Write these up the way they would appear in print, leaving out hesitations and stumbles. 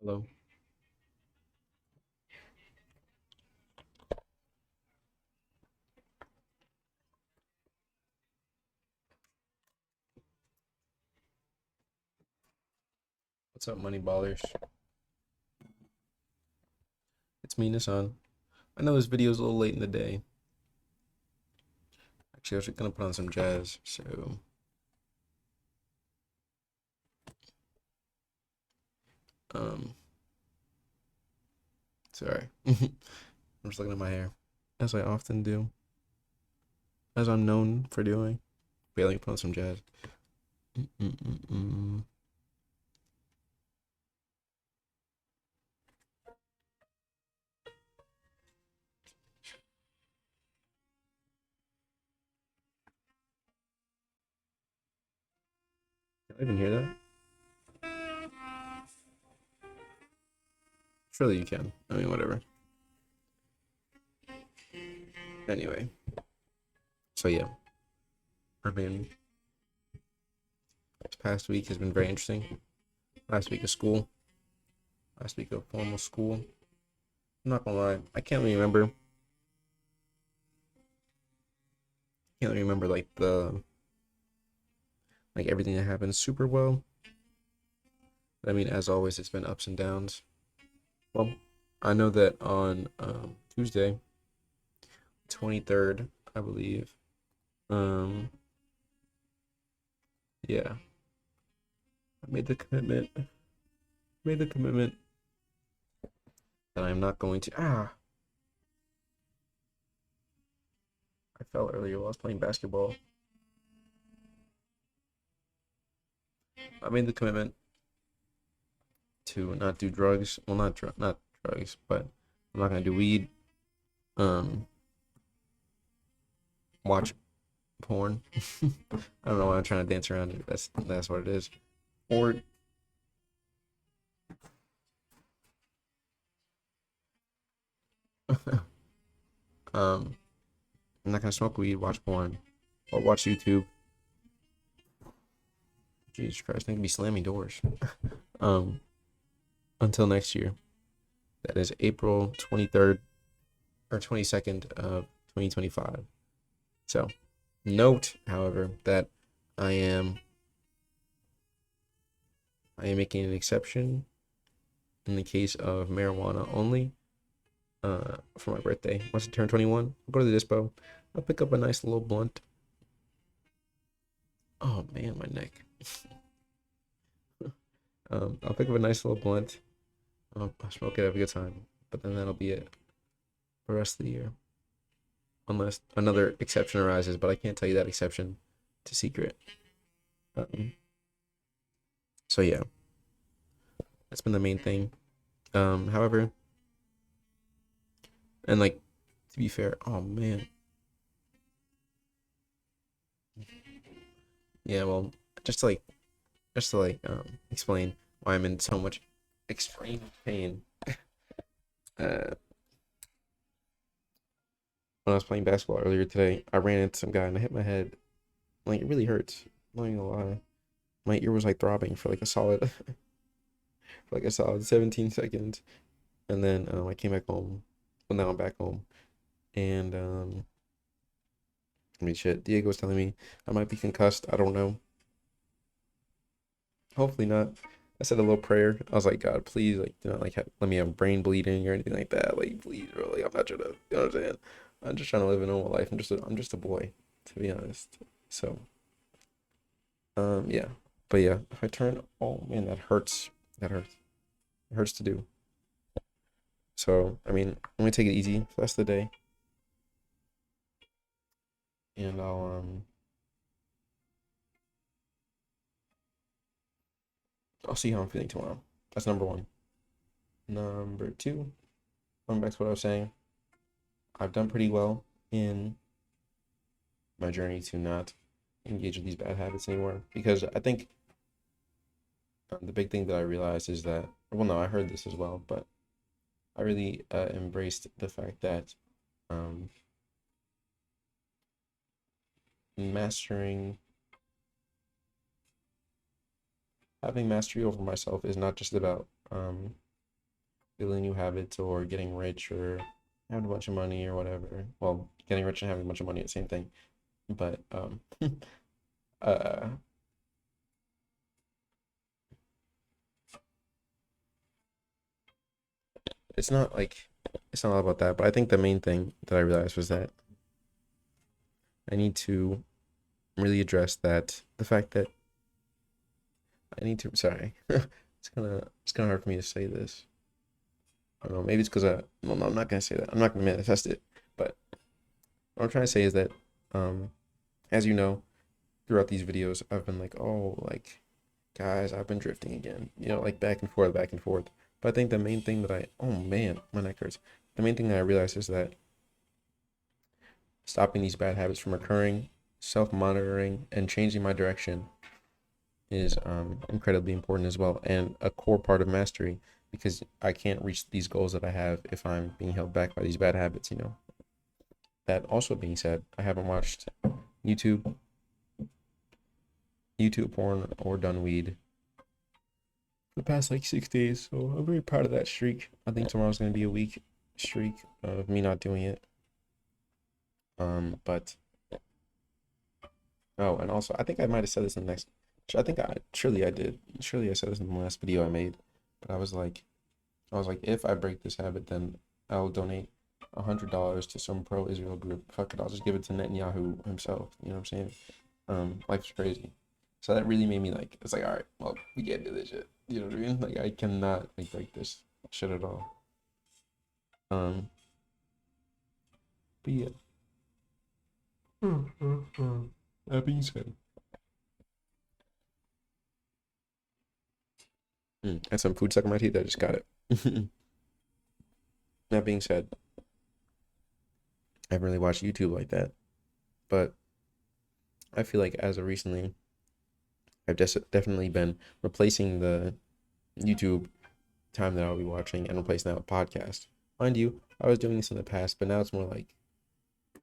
Hello. What's up, money ballers? It's me, Nasan. I know this video is a little late in the day. Actually, I was gonna put on some jazz, so um, sorry. I'm just looking at my hair, as I often do, as I'm known for doing. Wait, let me put on some jazz. Mm-mm-mm-mm. Can I even hear that? Surely you can. I mean, whatever. Anyway, so yeah, I mean, this past week has been very interesting. Last week of school, last week of formal school. I'm not gonna lie, I can't really remember. Can't really remember like everything that happened super well. I mean, as always, it's been ups and downs. Well, I know that on Tuesday, 23rd, I believe. Um, yeah, I made the commitment that I'm not going to. I fell earlier while I was playing basketball. I made the commitment to not do drugs. Well, not drugs, but I'm not gonna do weed. Um, watch porn. I don't know why I'm trying to dance around it. That's what it is. Or um, I'm not gonna smoke weed, watch porn, or watch YouTube. Jesus Christ, I can be slamming doors. Um, until next year. That is April 23rd or 22nd of 2025. So, note, however, that I am I am making an exception in the case of marijuana only. For my birthday. Once I turn 21, I'll go to the dispo. I'll pick up a nice little blunt. Oh man, my neck. I'll pick up a nice little blunt. I'll smoke it, have a good time. But then that'll be it for the rest of the year. Unless another exception arises, but I can't tell you that exception. It's a secret. Um, so yeah, that's been the main thing. However, and like to be fair, oh man, yeah. Well, just to like explain why I'm in so much extreme pain. Uh, when I was playing basketball earlier today, I ran into some guy and I hit my head. Like it really hurts. I'm not even gonna lie. My ear was like throbbing for like a solid, for like a solid 17 seconds, and then I came back home. Well, now I'm back home, and I mean, shit. Diego was telling me I might be concussed. I don't know. Hopefully not. I said a little prayer. I was like, God, please, like, do not like let me have brain bleeding or anything like that. Like, please, bro. Like, I'm not trying to. You know what I'm saying? I'm just trying to live a normal life. I'm just a boy, to be honest. So, yeah. But yeah, if I turn, oh man, that hurts. That hurts. It hurts to do. So, I mean, I'm gonna take it easy for the rest of the day, and I'll see how I'm feeling tomorrow. That's number one. Number two, going back to what I was saying, I've done pretty well in my journey to not engage in these bad habits anymore. Because I think the big thing that I realized is that, well, no, I heard this as well, but I really embraced the fact that um, mastering, having mastery over myself is not just about building new habits or getting rich or having a bunch of money or whatever. Well, getting rich and having a bunch of money are the same thing. But uh it's not like it's not all about that, but I think the main thing that I realized was that I need to really address that the fact that I need to sorry. It's kind of hard for me to say this. I don't know, maybe it's because well, no, I'm not gonna say that. I'm not gonna manifest it. But what I'm trying to say is that um as you know, throughout these videos, I've been like, oh, like, guys, I've been drifting again, like back and forth, back and forth. But I think the main thing that oh man, my neck hurts. The main thing that I realized is that stopping these bad habits from occurring, self-monitoring, and changing my direction is incredibly important as well, and a core part of mastery because I can't reach these goals that I have if I'm being held back by these bad habits. That also being said, I haven't watched YouTube YouTube porn or done weed the past like 6 days. So I'm very proud of that streak. I think tomorrow's gonna be a week streak of me not doing it. But oh, and also I think I might have said this in the next. I think I surely I did. Surely I said this in the last video I made. But I was like, if I break this habit, then I'll donate $100 to some pro-Israel group. Fuck it, I'll just give it to Netanyahu himself. You know what I'm saying? Life's crazy. So that really made me like, it's like, all right, well, we can't do this shit. You know what I mean? Like, I cannot like break this shit at all. Um, but yeah. That being said, had some food stuck in my teeth. I just got it. That being said, I haven't really watched YouTube like that, but I feel like as of recently, I've definitely been replacing the YouTube time that I'll be watching and replacing that with podcast. Mind you, I was doing this in the past, but now it's more like,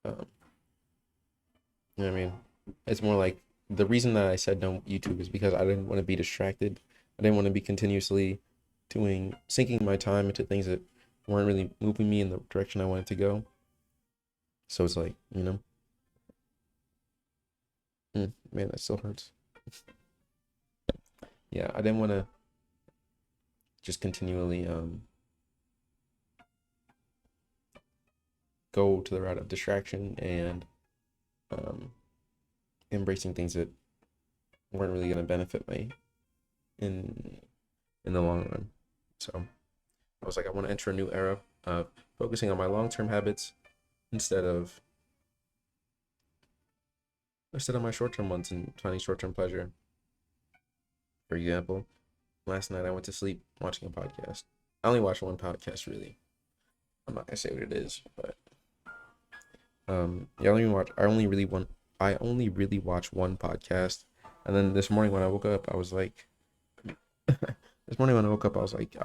um, you know what I mean? It's more like the reason that I said no YouTube is because I didn't want to be distracted. I didn't want to be continuously sinking my time into things that weren't really moving me in the direction I wanted to go. So it's like, man, that still hurts. Yeah, I didn't want to just continually go to the route of distraction and um, embracing things that weren't really going to benefit me in the long run. So I was like, I want to enter a new era of focusing on my long-term habits instead of my short-term ones and finding short-term pleasure. For example, last night I went to sleep watching a podcast. I only watched one podcast really. I'm not gonna say what it is, but yeah, I only really watch one podcast. And then this morning when I woke up, I was like, I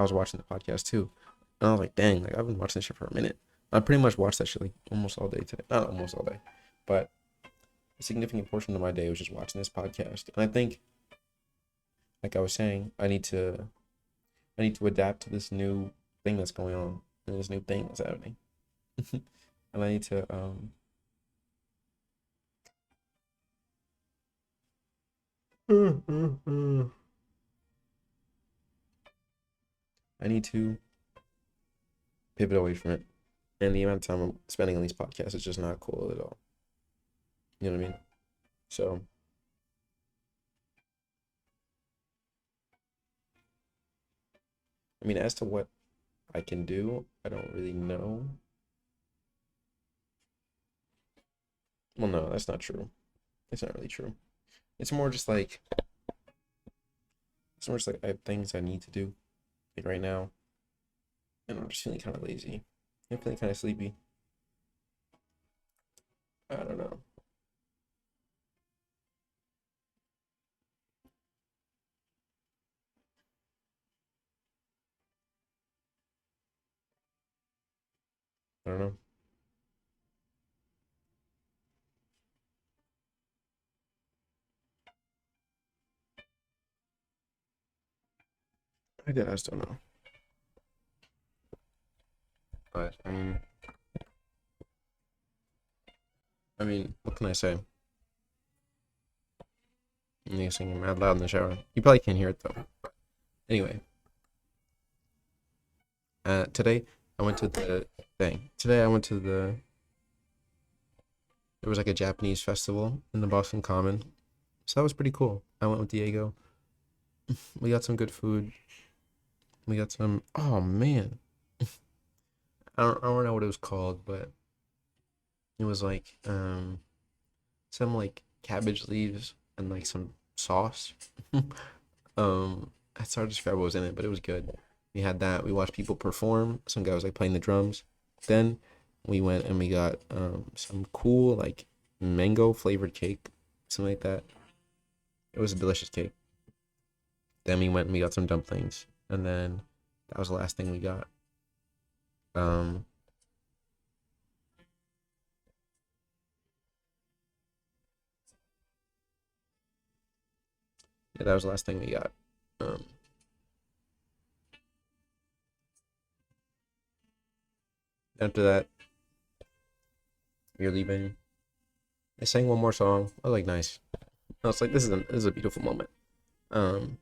was watching the podcast too. And I was like, dang, like I've been watching this shit for a minute. I pretty much watched that shit like almost all day today. Not almost all day, but a significant portion of my day was just watching this podcast. And I think, like I was saying, I need to adapt to this new thing that's going on and this new thing that's happening. And I need to pivot away from it. And the amount of time I'm spending on these podcasts is just not cool at all. You know what I mean? So, I mean, as to what I can do, I don't really know. Well, no, that's not true. It's not really true. It's more just like I have things I need to do like right now, and I'm just feeling kind of lazy. I'm feeling kind of sleepy. I don't know. I don't know. I just don't know. But what can I say? I'm singing mad loud in the shower. You probably can't hear it though. Anyway, today I went to the thing. Today I went to the. There was like a Japanese festival in the Boston Common, so that was pretty cool. I went with Diego. We got some good food. We got some. Oh man, I don't know what it was called, but it was like some like cabbage leaves and like some sauce. It's hard to describe what was in it, but it was good. We had that. We watched people perform. Some guy was like playing the drums. Then we went and we got some cool like mango flavored cake, something like that. It was a delicious cake. Then we went and we got some dumplings, and then that was the last thing we got. Um, yeah, that was the last thing we got. Um, After that, we were leaving. I sang one more song. I was like, nice. I was like, this is a beautiful moment. Um,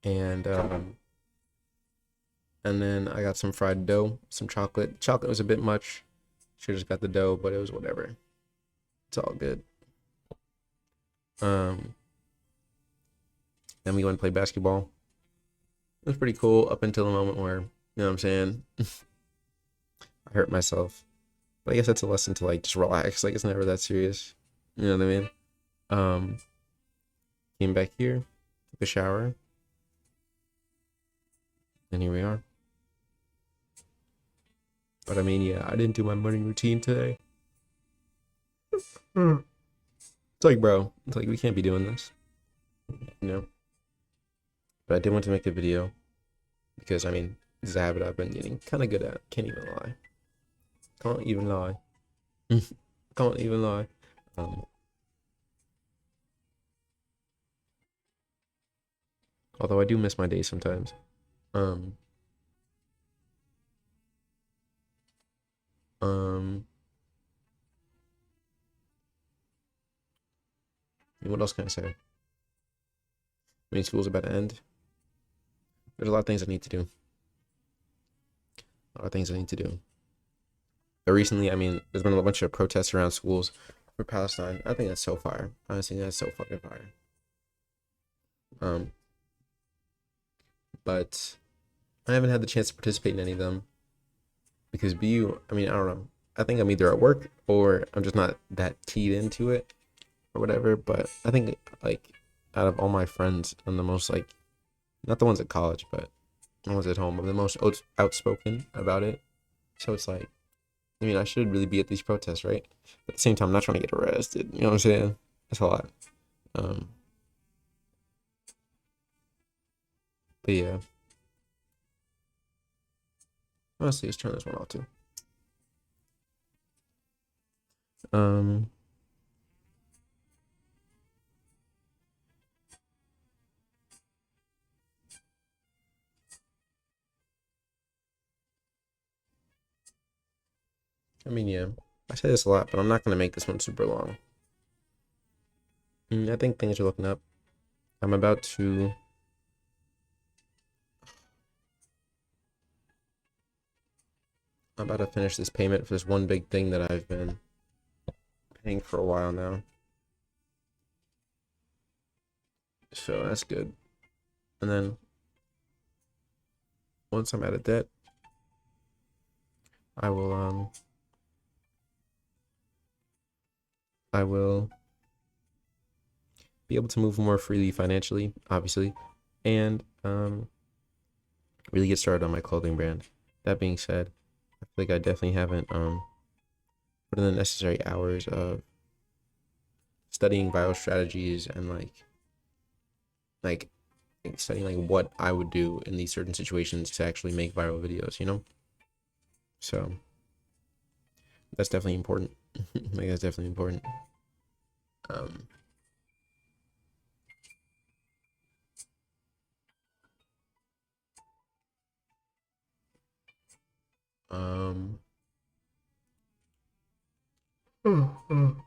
and and then I got some fried dough, some chocolate. Chocolate was a bit much. Should have just got the dough, but it was whatever. It's all good. Um, then we went and played basketball. It was pretty cool up until the moment where, you know what I'm saying, I hurt myself. But I guess that's a lesson to like just relax. Like it's never that serious. You know what I mean? Um, Came back here, took a shower, and here we are. But yeah, I didn't do my morning routine today. It's like, bro, it's like we can't be doing this, you know. But I did want to make a video because this is a habit I've been getting kind of good at. Can't even lie. Can't even lie. Can't even lie. Um, Although I do miss my days sometimes. Um, um, what else can I say? School's about to end. There's a lot of things I need to do. A lot of things I need to do. But recently, there's been a bunch of protests around schools for Palestine. I think that's so fire. Honestly, that's so fucking fire. But I haven't had the chance to participate in any of them because I don't know. I think I'm either at work or I'm just not that keyed into it or whatever. But I think like out of all my friends, I'm the most like, not the ones at college, but the ones at home. I'm the most outspoken about it. So it's like, I should really be at these protests, right? But at the same time, I'm not trying to get arrested. You know what I'm saying? That's a lot. Um, but yeah, honestly, let's turn this one off too. Um, yeah, I say this a lot, but I'm not gonna make this one super long. I think things are looking up. I'm about to. I'm about to finish this payment for this one big thing that I've been paying for a while now. So that's good. And then once I'm out of debt, I will be able to move more freely financially, obviously, and really get started on my clothing brand. That being said, I feel like I definitely haven't put in the necessary hours of studying viral strategies and like studying like what I would do in these certain situations to actually make viral videos, you know? So that's definitely important. Like that's definitely important. Um Mm,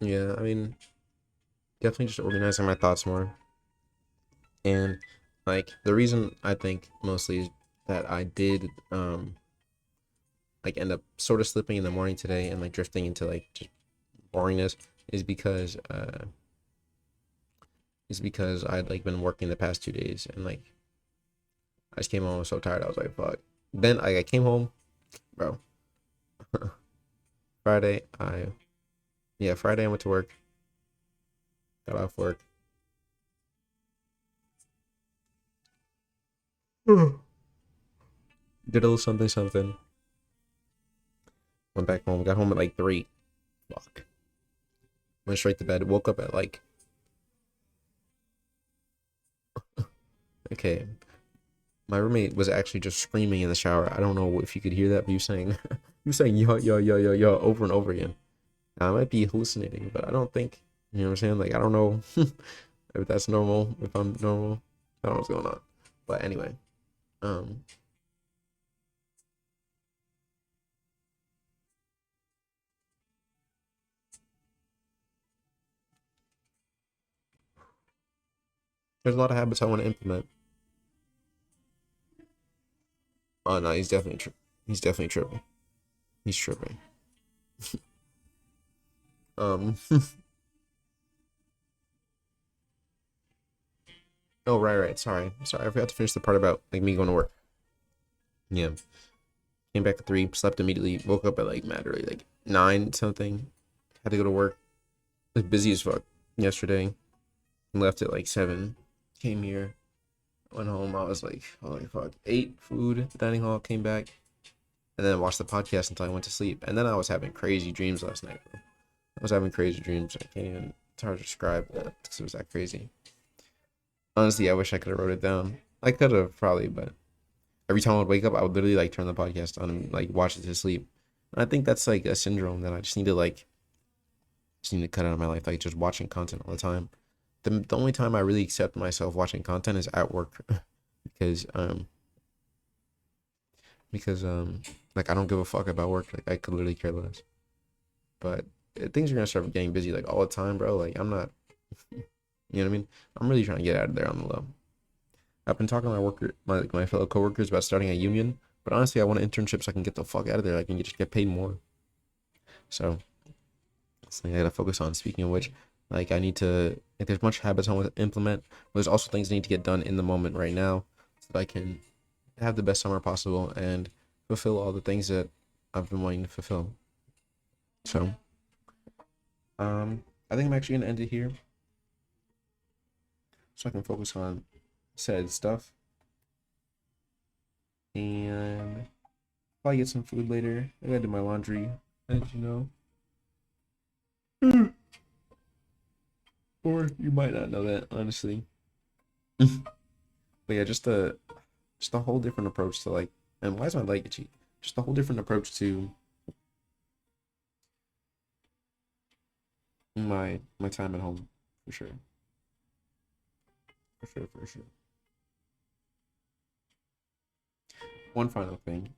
yeah, I mean, definitely just organizing my thoughts more. And like the reason I think mostly is that I did like end up sort of slipping in the morning today and like drifting into like just boringness is because I'd like been working the past 2 days and like I just came home, I was so tired, I was like fuck. Then I came home, bro. Friday I yeah, Friday I went to work, got off work. Did a little something something. Went back home, got home at like 3. Fuck. Went straight to bed, woke up at like okay. My roommate was actually just screaming in the shower. I don't know if you could hear that, but you saying you saying yo yo yo yo yo over and over again. Now, I might be hallucinating, but I don't think you know what I'm saying. Like I don't know if that's normal, if I'm normal. I don't know what's going on. But anyway, um, there's a lot of habits I want to implement. Oh no, he's definitely he's definitely tripping. He's tripping. Um. Oh right. Sorry. I forgot to finish the part about like me going to work. Yeah. Came back at 3, slept immediately, woke up at like mad early, like 9 something. Had to go to work. Was busy as fuck yesterday. Left at like 7. Came here. Went home. I was like, holy fuck. Ate food at the dining hall. Came back. And then watched the podcast until I went to sleep. And then I was having crazy dreams last night, bro. I was having crazy dreams. I can't even. It's hard to describe that because it was that crazy. Honestly, I wish I could have wrote it down. I could have probably, but every time I would wake up, I would literally like turn the podcast on and like watch it to sleep. And I think that's like a syndrome that I just need to cut out of my life, like just watching content all the time. The only time I really accept myself watching content is at work because because like I don't give a fuck about work. Like I could literally care less. But things are gonna start getting busy like all the time, bro. Like I'm not, you know what I mean? I'm really trying to get out of there on the low. I've been talking to my fellow coworkers about starting a union, but honestly, I want an internship so I can get the fuck out of there. I can just get paid more. So it's something I gotta focus on. Speaking of which, like I need to like there's much habits I want to implement, but there's also things I need to get done in the moment right now so that I can have the best summer possible and fulfill all the things that I've been wanting to fulfill. So I think I'm actually gonna end it here so I can focus on said stuff and probably get some food later. I gotta do my laundry, as you know. Or you might not know that, honestly. But yeah, just a whole different approach to like and why is my leg itchy? Just a whole different approach to my time at home, for sure. For sure. One final thing.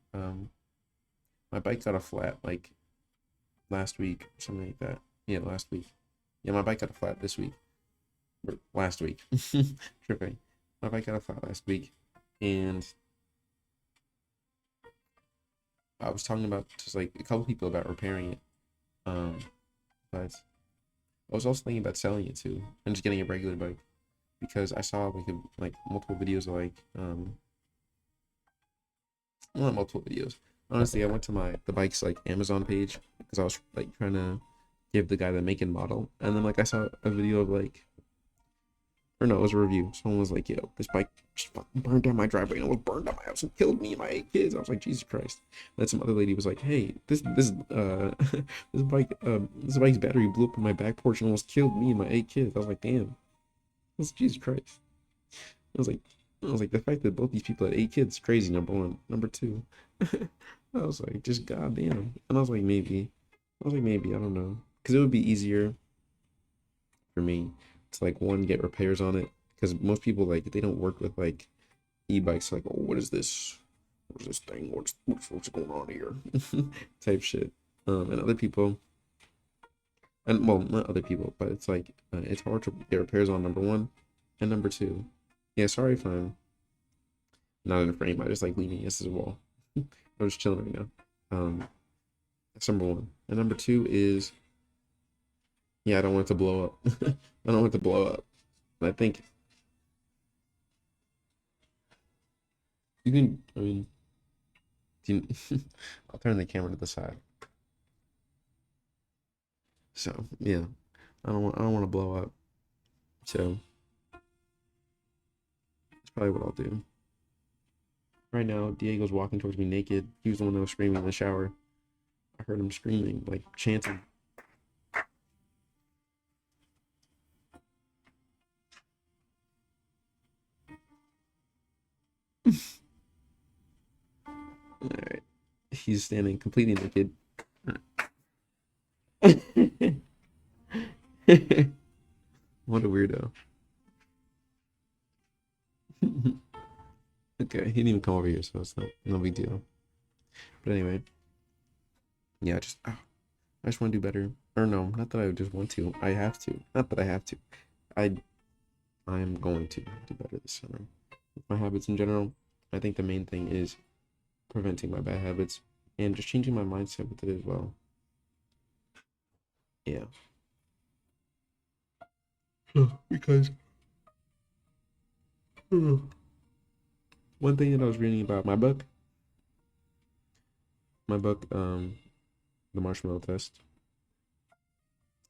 My bike got a flat like last week or something like that. Yeah, last week. Yeah, my bike got a flat this week. Or last week. Tripping. My bike got a flat last week. And I was talking about just like a couple people about repairing it. Um, but I was also thinking about selling it too and just getting a regular bike because I saw like multiple videos of like not multiple videos. Honestly, I went to the bike's like Amazon page because I was like trying to give the guy the make and model, and then like I saw a video of like or no, it was a review. Someone was like, "Yo, this bike just fucking burned down my driveway and almost burned down my house and killed me and my 8 kids." I was like, "Jesus Christ!" And then some other lady was like, "Hey, this this bike's battery blew up in my back porch and almost killed me and my 8 kids." I was like, "Damn, that's Jesus Christ." I was like, I was like, the fact that both these people had 8 kids is crazy. Number one, number two, I was like, just goddamn. And I was like, maybe. I was like, maybe, I don't know. Because it would be easier for me to like one get repairs on it. Because most people like they don't work with like e-bikes like, oh, what is this? What is this thing? What's going on here? Type shit. And other people, and well, not other people, but it's like it's hard to get repairs on number one, and number two. Yeah, sorry if I'm not in a frame. I just like leaning against the wall. I'm just chilling right now. That's number one, and number two is yeah, I don't want it to blow up. I don't want it to blow up. And I think you can. I mean, you, I'll turn the camera to the side. So yeah, I don't want to blow up. So that's probably what I'll do. Right now, Diego's walking towards me naked. He was the one that was screaming in the shower. I heard him screaming, like chanting. All right, he's standing completely naked. What a weirdo. Okay, he didn't even come over here, so it's no big deal. But anyway, yeah, I just want to do better. Or no, not that I just want to. I have to. Not that I have to. I I'm going to do better this summer. With my habits in general, I think the main thing is preventing my bad habits and just changing my mindset with it as well. Yeah. Because one thing that I was reading about my book, The Marshmallow Test,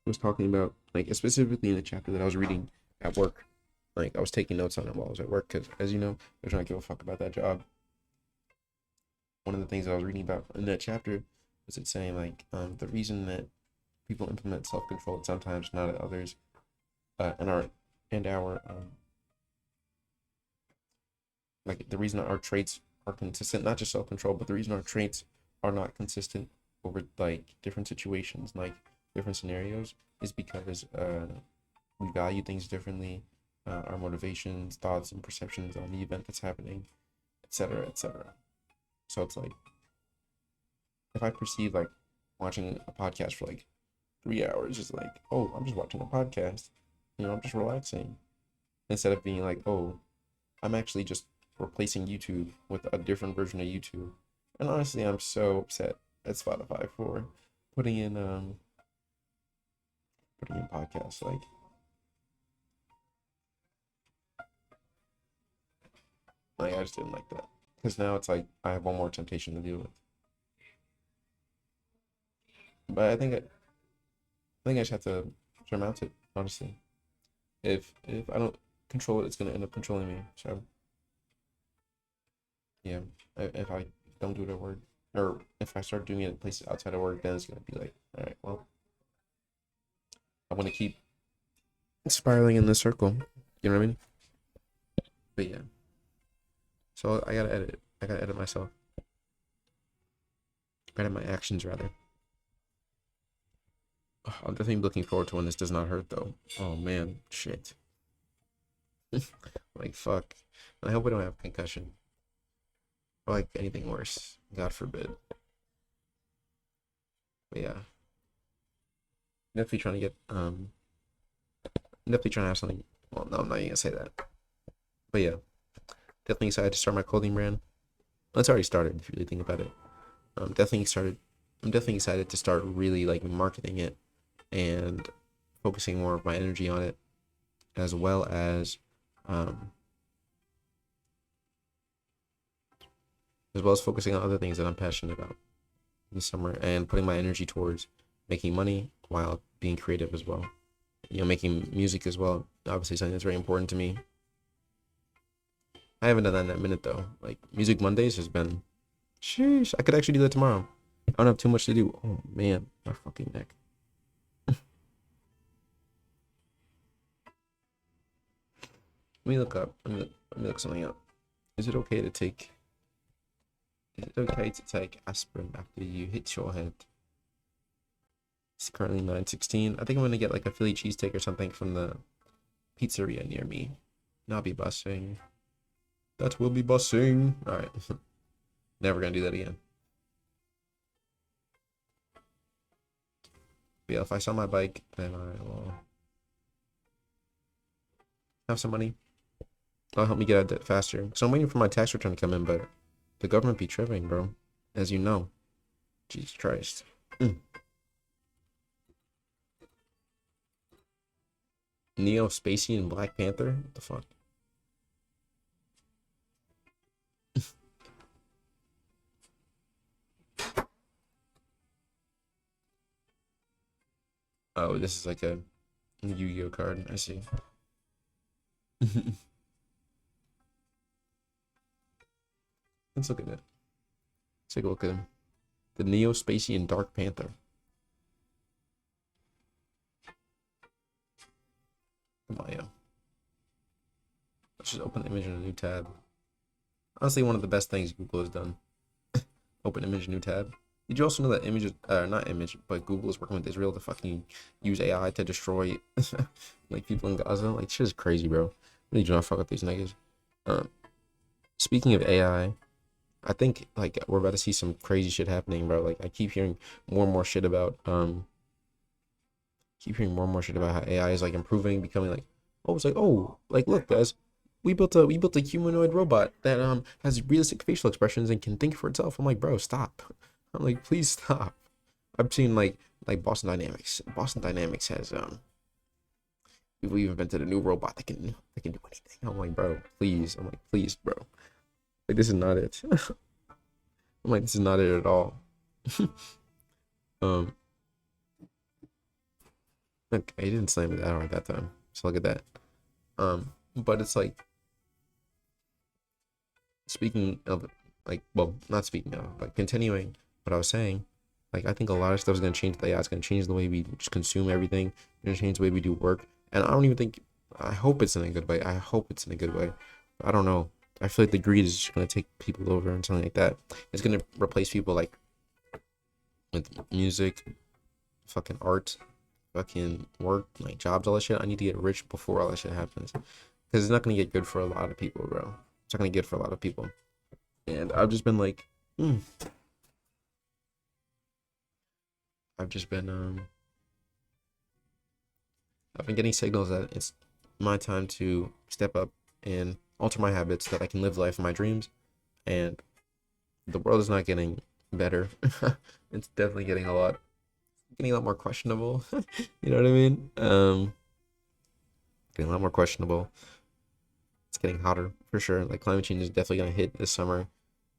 was talking about like specifically in the chapter that I was reading at work. Like I was taking notes on it while I was at work because, as you know, I was trying to give a fuck about that job. One of the things that I was reading about in that chapter was it saying like the reason that people implement self control and sometimes not at others, and our like the reason our traits are consistent, not just self control, but the reason our traits are not consistent over like different situations, like different scenarios, is because we value things differently, our motivations, thoughts, and perceptions on the event that's happening, etc., etc. So it's like if I perceive like watching a podcast for like 3 hours is like, oh, I'm just watching a podcast, I'm just relaxing, instead of being like, oh, I'm actually just replacing YouTube with a different version of YouTube. And honestly, I'm so upset at Spotify for putting in podcasts. Like I just didn't like that because now it's like I have one more temptation to deal with. But I think I just have to surmount it. Honestly, if I don't control it, it's gonna end up controlling me. So yeah, if I don't do it at work, or if I start doing it in places outside of work, then it's gonna be like, all right, well, I want to keep spiraling in this circle. You know what I mean? But yeah, so I gotta edit. I gotta edit myself. Edit my actions rather. I'm definitely looking forward to when this does not hurt though. Oh man, shit. Like fuck. I hope I don't have concussion or like anything worse. God forbid. But yeah, definitely trying to get definitely trying to have something. Well, no, I'm not even gonna say that. But yeah, definitely excited to start my clothing brand. Well, it's already started if you really think about it. Definitely started. I'm definitely excited to start really like marketing it and focusing more of my energy on it, as well um, focusing on other things that I'm passionate about this summer and putting my energy towards making money while being creative as well. Making music as well. Obviously, something that's very important to me. I haven't done that in a minute though. Like Music Mondays has been, sheesh. I could actually do that tomorrow. I don't have too much to do. Oh man, my fucking neck. Let me look up. Let me look something up. Is it okay to take? Is it okay to take aspirin after you hit your head? It's currently 9:16. I think I'm gonna get like a Philly cheesesteak or something from the pizzeria near me. And I'll be busing. That will be busing. All right. Never gonna do that again. But yeah, if I sell my bike, then I will have some money. That'll help me get out of debt faster. So I'm waiting for my tax return to come in, but the government be tripping, bro. As you know. Jesus Christ. Neo Spacey and Black Panther? What the fuck? Oh, this is like a Yu-Gi-Oh card. I see. Let's look at it. Let's take a look at him. The Neo Spacey and Dark Panther. Come on, yo. Let's just open the image in a new tab. Honestly, one of the best things Google has done. Open image, new tab. Did you also know that images, not image, but Google is working with Israel to fucking use AI to destroy like people in Gaza? Like, shit is crazy, bro. Really do not fuck with these niggas. Speaking of AI, I think like we're about to see some crazy shit happening, bro. Like I keep hearing more and more shit about how AI is like improving, becoming like, oh, it's like, oh, like look guys, we built a humanoid robot that has realistic facial expressions and can think for itself. I'm like, bro, stop. I'm like, please stop. I've seen like Boston Dynamics. Boston Dynamics has we've invented a new robot that can do anything. I'm like, bro, please. I'm like, please, bro. Like this is not it. I'm like, this is not it at all. um Look, he didn't slam it that hard that time. So look at that. But it's like speaking of like, well, not speaking of, but continuing what I was saying, like I think a lot of stuff is gonna change the AI. It's gonna change the way we just consume everything. It's gonna change the way we do work. And I don't even think I hope it's in a good way. I hope it's in a good way. I don't know. I feel like the greed is just gonna take people over and something like that. It's gonna replace people like with music, fucking art, fucking work, like jobs, all that shit. I need to get rich before all that shit happens. Because it's not gonna get good for a lot of people, bro. It's not gonna get for a lot of people. And I've just been like, I've just been I've been getting signals that it's my time to step up and alter my habits so that I can live the life of my dreams. And the world is not getting better. It's definitely getting a lot more questionable. You know what I mean? Getting a lot more questionable. It's getting hotter for sure. Like climate change is definitely gonna hit this summer.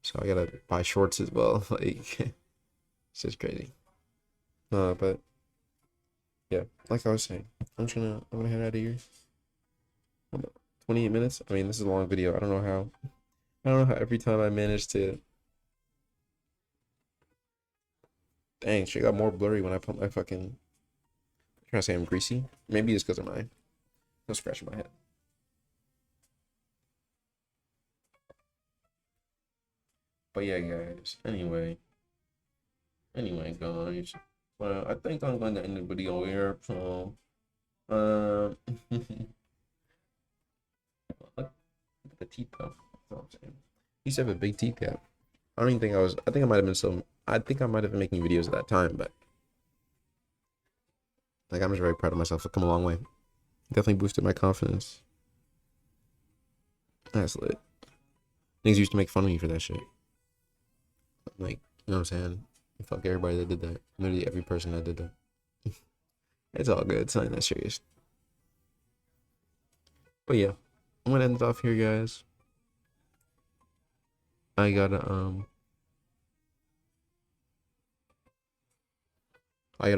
So I gotta buy shorts as well. Like it's just crazy. But yeah, like I was saying, I'm gonna head out of here. 28 minutes. I mean, this is a long video. I don't know how every time I manage to. Dang, shit got more blurry when I put my fucking. I'm trying to say I'm greasy. Maybe it's because of my. I'm scratching my head. But yeah, guys. Guys. Well, I think I'm going to end the video here. So, look at the teeth though. That's all I'm saying. He used to have a big teeth gap. I don't even think I was. I think I might have been so. I think I might have been making videos at that time, but like I'm just very proud of myself. I've come a long way. Definitely boosted my confidence. That's lit. Niggas used to make fun of me for that shit. Like, you know what I'm saying? Fuck everybody that did that. Literally every person that did that. It's all good. It's not that serious. But yeah, I'm gonna end it off here, guys. I gotta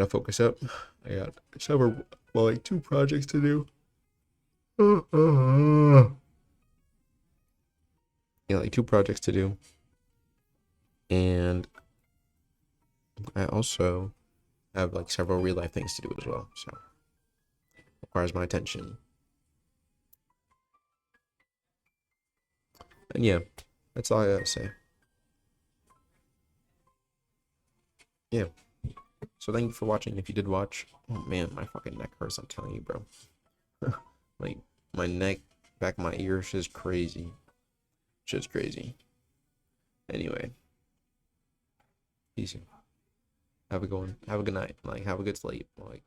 focus up. I got several, well, like 2 projects to do. Yeah, like 2 projects to do, and I also have like several real life things to do as well. So requires my attention. And yeah, that's all I gotta say. Yeah. So thank you for watching. If you did watch, oh man, my fucking neck hurts. I'm telling you, bro. Like my neck, back of my ears, shit's crazy. Shit's crazy. Anyway, peace. Have a good one. Have a good night. Like have a good sleep. Like.